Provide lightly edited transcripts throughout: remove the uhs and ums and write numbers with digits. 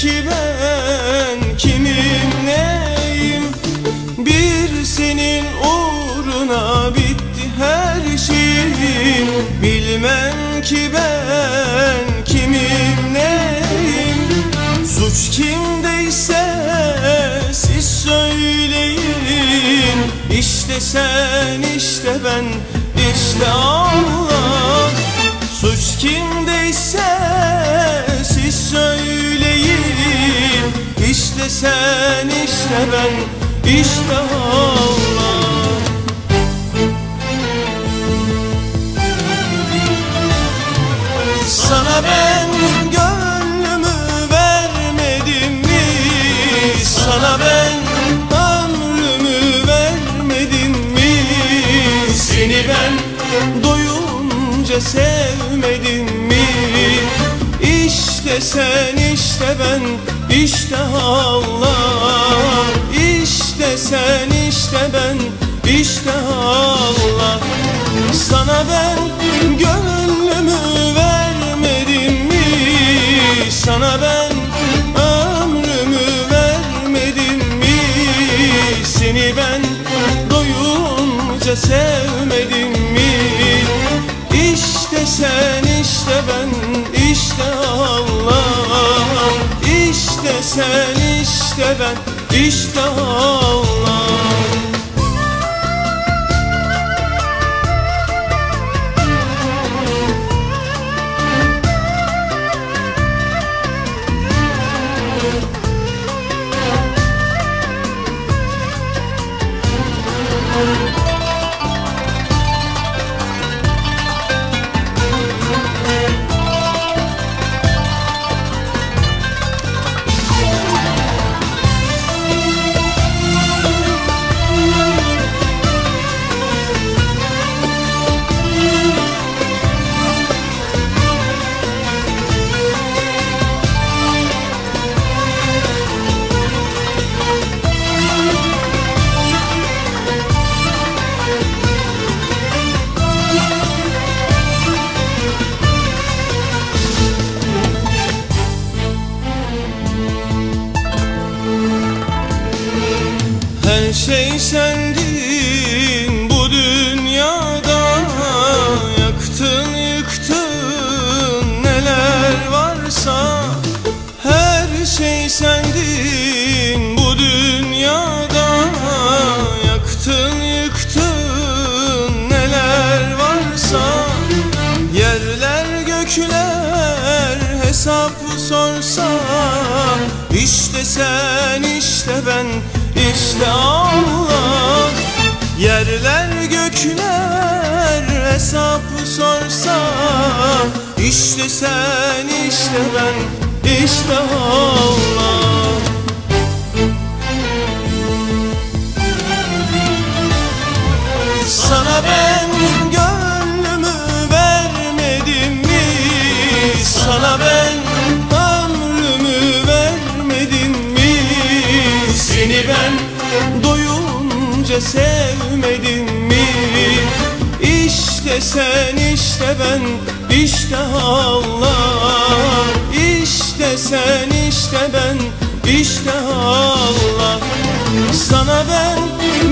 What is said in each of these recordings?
ki ben kimim neyim? Bir senin uğruna bitti her şeyim. Bilmem ki ben kimim neyim? Suç kimdeyse siz söyleyin. İşte sen, işte ben, işte Allah. Suç kimdeyse siz söyleyin. İşte sen, işte ben, işte Allah. Sana ben gönlümü vermedim mi? Sana ben ömrümü vermedim mi? Seni ben doyunca sevmedim mi? İşte sen, işte ben, işte Allah. İşte sen, işte ben, işte Allah. Sana ben gönlümü vermedim mi? Sana ben ömrümü vermedim mi? Seni ben doyunca sevmedim mi? İşte sen, işte ben, işte Allah. İşte sen, işte ben, işte Allah. Her şey sendin bu dünyada. Yaktın yıktın neler varsa. Her şey sendin bu dünyada. Yaktın yıktın neler varsa. Yerler gökler hesap sorsa. İşte sen, işte ben, İşte Allah. Yerler gökler hesap sorsa. İşte sen, işte ben, işte Allah. Sana ben gönlümü vermedim mi? Sana ben ömrümü vermedim mi? Seni ben doyunca sevmedim mi? İşte sen, işte ben, işte Allah. İşte sen, işte ben, işte Allah. Sana ben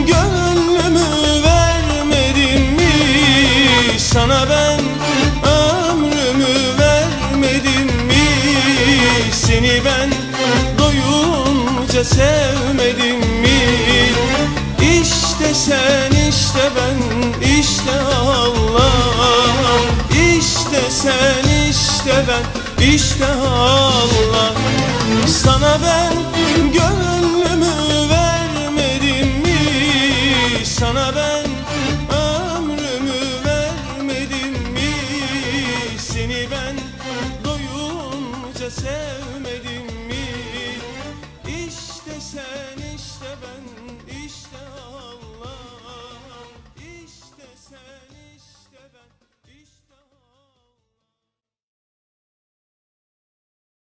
gönlümü vermedim mi? Sana ben ömrümü vermedim mi? Seni ben doyunca sevmedim mi? İşte sen, işte ben, işte Allah. İşte sen, işte ben, işte Allah. Sana ben